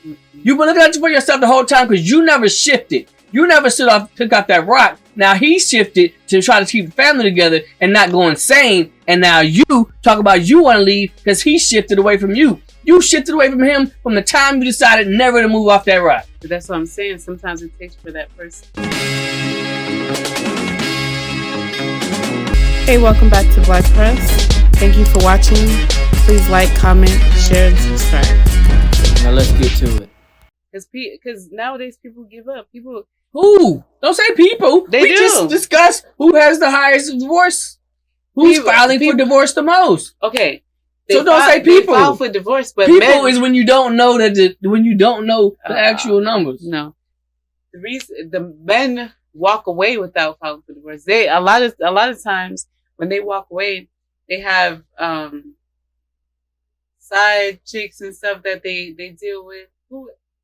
You've been looking out for yourself the whole time because you never shifted. You never took out that rock. Now he shifted to try to keep the family together and not go insane. And now you talk about you want to leave because he shifted away from you. You shifted away from him from the time you decided never to move off that rock. But that's what I'm saying. Sometimes it takes for that person. Hey, welcome back to Black Press. Thank you for watching. Please like, comment, share, and subscribe. Now let's get to it. Because nowadays people give up. Who? Don't say people. We just discussed who has the highest divorce. Who's filing for divorce the most? Okay. So don't say people. They file for divorce, but people is when you don't know the actual numbers. No. The men walk away without filing for divorce. A lot of times when they walk away, they have side chicks and stuff that they deal with.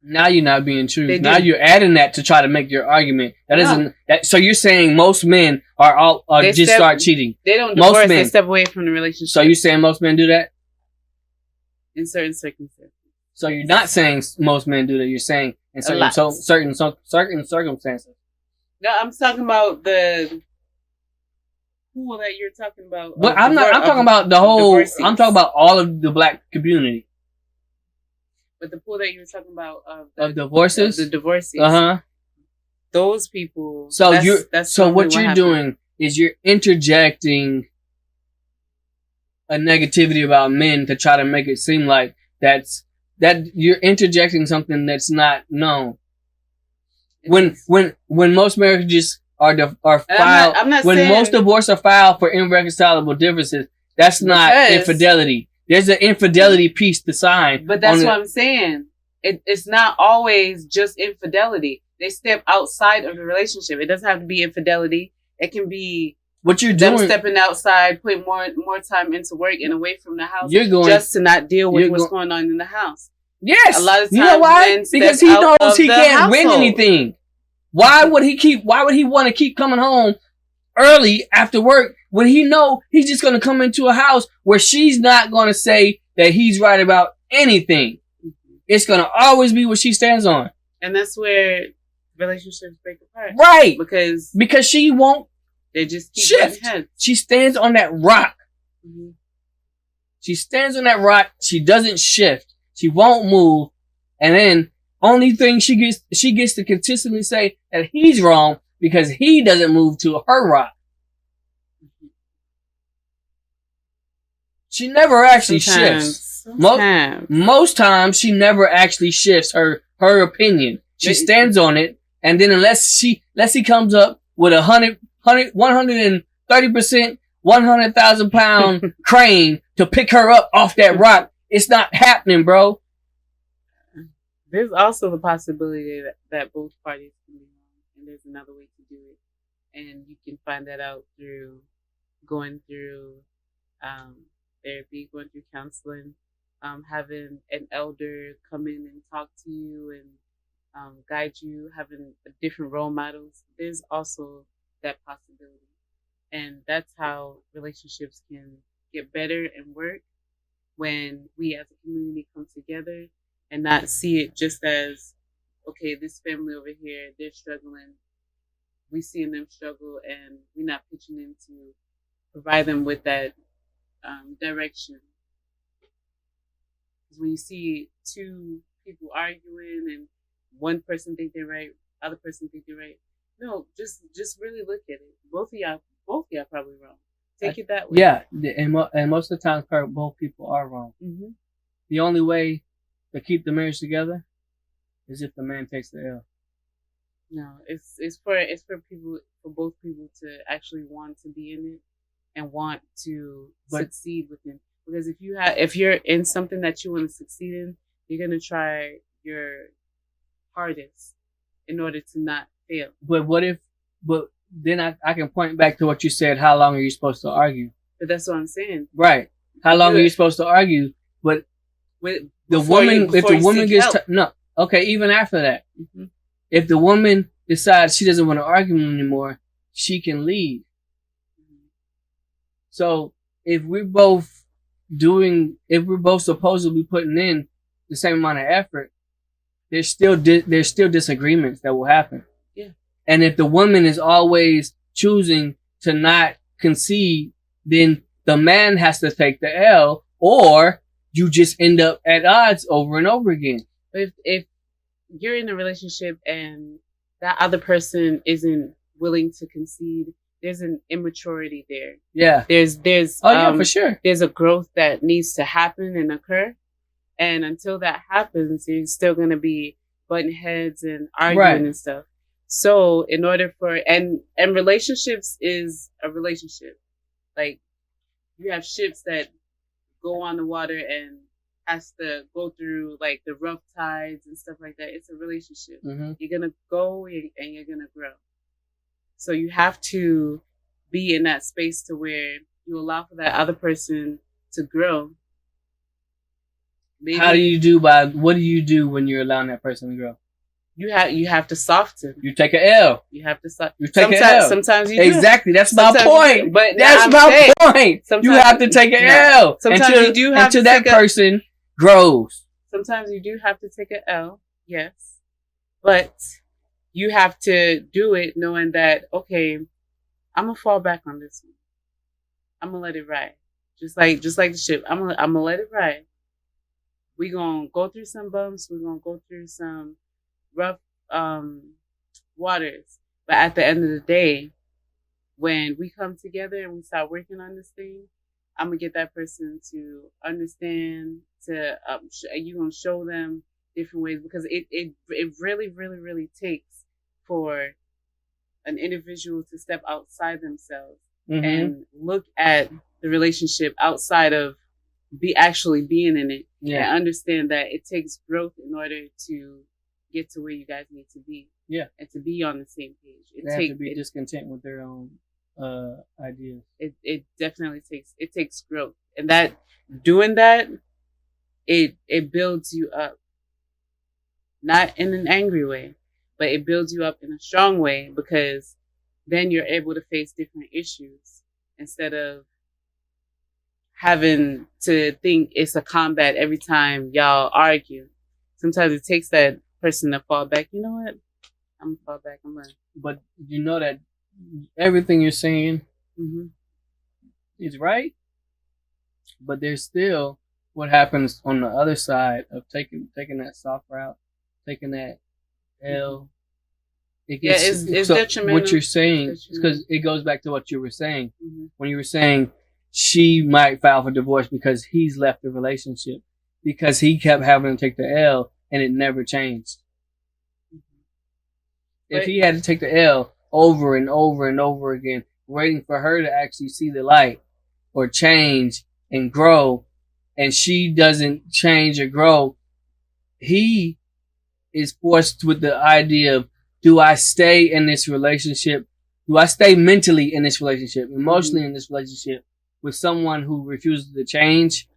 Now you're not being true. Now you're adding that to try to make your argument. That isn't that. So you're saying most men start cheating. They don't divorce. Most men, they step away from the relationship. So you're saying most men do that in certain circumstances. So you're not saying most men do that. You're saying in certain circumstances. No, I'm talking about the pool that you're talking about. But I'm talking about the whole. Divorces. I'm talking about all of the black community. But the pool that you were talking about of divorces, the divorces, those people. So what you're doing is you're interjecting a negativity about men to try to make it seem like that you're interjecting something that's not known. When most marriages are filed, most divorces are filed for irreconcilable differences, that's not infidelity. There's an infidelity piece to sign. But that's what I'm saying. It's not always just infidelity. They step outside of the relationship. It doesn't have to be infidelity. It can be what you're doing. Them stepping outside, putting more time into work and away from the house, just to not deal with what's going on in the house. Yes. A lot of times, you know why? Because he knows he can't win anything. Why would he want to keep coming home early after work when he know he's just going to come into a house where she's not going to say that he's right about anything? It's going to always be what she stands on. And that's where relationships break apart. Right. Because she won't just keep shift. She stands on that rock. Mm-hmm. She stands on that rock. She doesn't shift. She won't move. And then only thing she gets to consistently say that he's wrong because he doesn't move to her rock. She never actually shifts. Most times she never actually shifts her opinion. She stands on it, and then unless he comes up with 130%, 100,000 pound crane to pick her up off that rock, it's not happening, bro. There's also the possibility that both parties can be wrong, and there's another way to do it, and you can find that out through going through therapy, going through counseling, having an elder come in and talk to you and guide you, having different role models. There's also that possibility, and that's how relationships can get better and work when we as a community come together and not see it just as, okay, this family over here, they're struggling. We seeing them struggle, and we're not pitching in to provide them with that direction. Because when you see two people arguing and one person think they're right, other person think they're right, no, just really look at it. Both of y'all probably wrong. Take it that way. Yeah, and most of the time, both people are wrong. Mm-hmm. The only way to keep the marriage together is if the man takes the L. No, it's for people, for both people to actually want to be in it and want to succeed within. Because if you're in something that you want to succeed in, you're gonna try your hardest in order to not fail. But then I can point back to what you said. How long are you supposed to argue? But that's what I'm saying. Right. How long are you supposed to argue? But if the woman gets even after that, mm-hmm. If the woman decides she doesn't want to argue anymore, she can leave. Mm-hmm. So if we're both supposedly putting in the same amount of effort, there's still disagreements that will happen. Yeah. And if the woman is always choosing to not concede, then the man has to take the L, or you just end up at odds over and over again. If you're in a relationship and that other person isn't willing to concede, there's an immaturity there. Yeah. There's for sure. There's a growth that needs to happen and occur. And until that happens, you're still going to be butting heads and arguing and stuff. So in order for, and relationships is a relationship. Like, you have ships that go on the water and has to go through like the rough tides and stuff like that. It's a relationship. Mm-hmm. You're going to go and you're going to grow. So you have to be in that space to where you allow for that other person to grow. Maybe, what do you do when you're allowing that person to grow? You have to soften. You take an L. You have to soften. You take an L. Sometimes you do. Exactly. That's my point. But that's my point. You have to take an L. Sometimes you do have to until that person grows. Sometimes you do have to take an L. Yes. But you have to do it knowing that, okay, I'm going to fall back on this one. I'm going to let it ride. Just like the ship. I'm going to let it ride. We're going to go through some bumps. We're going to go through some rough waters. But at the end of the day, when we come together and we start working on this thing, I'm going to get that person to understand, you're going to show them different ways, because it really, really, really takes for an individual to step outside themselves and look at the relationship outside of actually being in it, and understand that it takes growth in order to get to where you guys need to be, and to be on the same page. They have to be discontent with their own ideas. It definitely takes growth, and that doing that, it builds you up, not in an angry way, but it builds you up in a strong way, because then you're able to face different issues instead of having to think it's a combat every time y'all argue. Sometimes it takes that person to fall back. You know what? I'm gonna fall back. But you know that everything you're saying is right, but there's still what happens on the other side of taking that soft route, taking that L. It's detrimental. What you're saying, because it goes back to what you were saying when you were saying she might file for divorce because he's left the relationship because he kept having to take the L and it never changed. If he had to take the L over and over and over again, waiting for her to actually see the light or change and grow, and she doesn't change or grow, he is forced with the idea of, do I stay in this relationship? Do I stay mentally in this relationship, emotionally in this relationship with someone who refuses to change?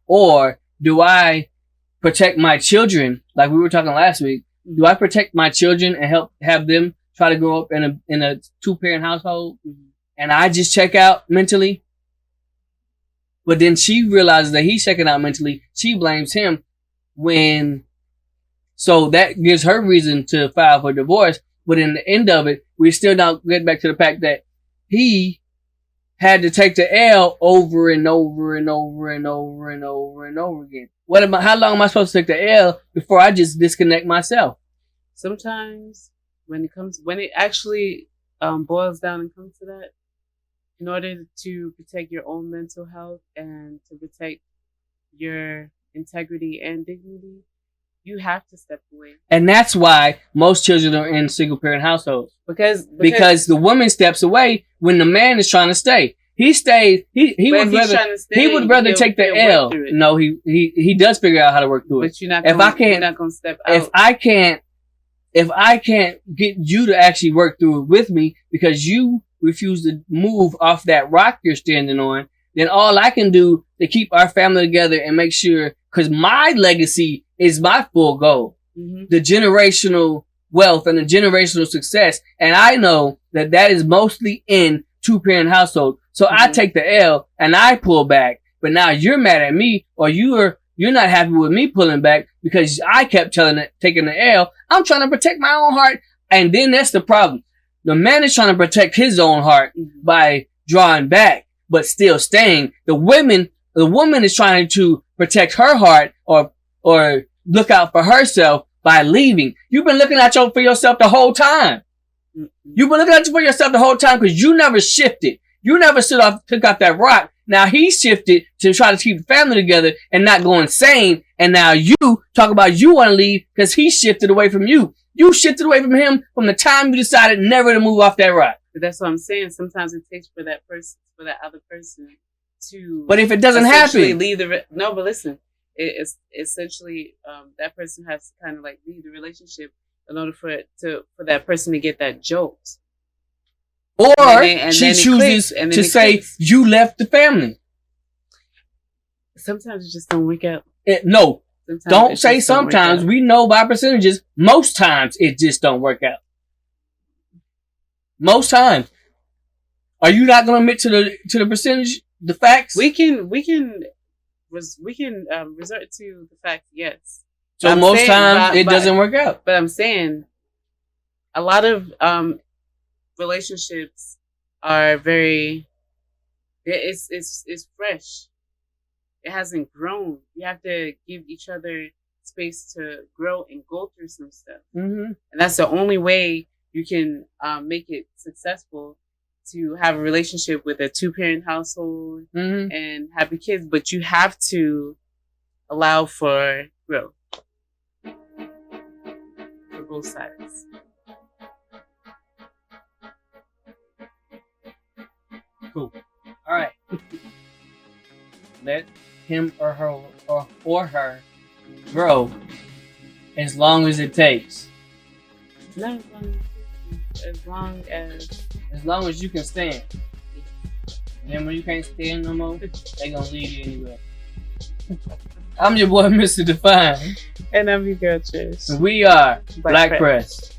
Or do I protect my children, like we were talking last week? Do I protect my children and have them try to grow up in a 2-parent household, and I just check out mentally? But then she realizes that he's checking out mentally. She blames him so that gives her reason to file for divorce. But in the end of it, we still don't get back to the fact that he had to take the L over and over and over and over and over and over again. How long am I supposed to take the L before I just disconnect myself? Sometimes when it actually boils down and comes to that, in order to protect your own mental health and to protect your integrity and dignity, you have to step away. And that's why most children are in single parent households. Because the woman steps away when the man is trying to stay. He stays. He would rather take the L. No, he does figure out how to work through it. But you're not going to step out. If I can't get you to actually work through it with me because you refuse to move off that rock you're standing on, then all I can do to keep our family together and make sure, because my legacy is my full goal, the generational wealth and the generational success. And I know that is mostly in 2-parent household. So I take the L and I pull back. But now you're mad at me, or you're you're not happy with me pulling back because I kept taking the L. I'm trying to protect my own heart. And then that's the problem. The man is trying to protect his own heart by drawing back, but still staying. The woman is trying to protect her heart or look out for herself by leaving. You've been looking out for yourself the whole time. You've been looking out for yourself the whole time because you never shifted. You never took out that rock. Now he shifted to try to keep the family together and not go insane. And now you talk about you want to leave because he shifted away from you. You shifted away from him from the time you decided never to move off that rock. But that's what I'm saying. Sometimes it takes for that other person to. But if it doesn't happen, leave no. But listen, it's essentially that person has to kind of like leave the relationship in order for that person to get that jolt. Or she chooses to say you left the family. Sometimes it just don't work out. No. Don't say sometimes. We know by percentages. Most times it just don't work out. Most times. Are you not going to admit to the percentage, the facts? We can resort to the facts. Yes. So most times it doesn't work out. But I'm saying a lot of relationships are very. It's fresh. It hasn't grown. You have to give each other space to grow and go through some stuff. And that's the only way you can make it successful to have a relationship with a 2-parent household and happy kids. But you have to allow for growth for both sides. Cool. All right. Let him or her grow as long as it takes. Not as long as you can stand. And then when you can't stand no more, they gonna leave you anyway. I'm your boy, Mr. Defyned. And I'm your girl, Trish. And we are Black Press.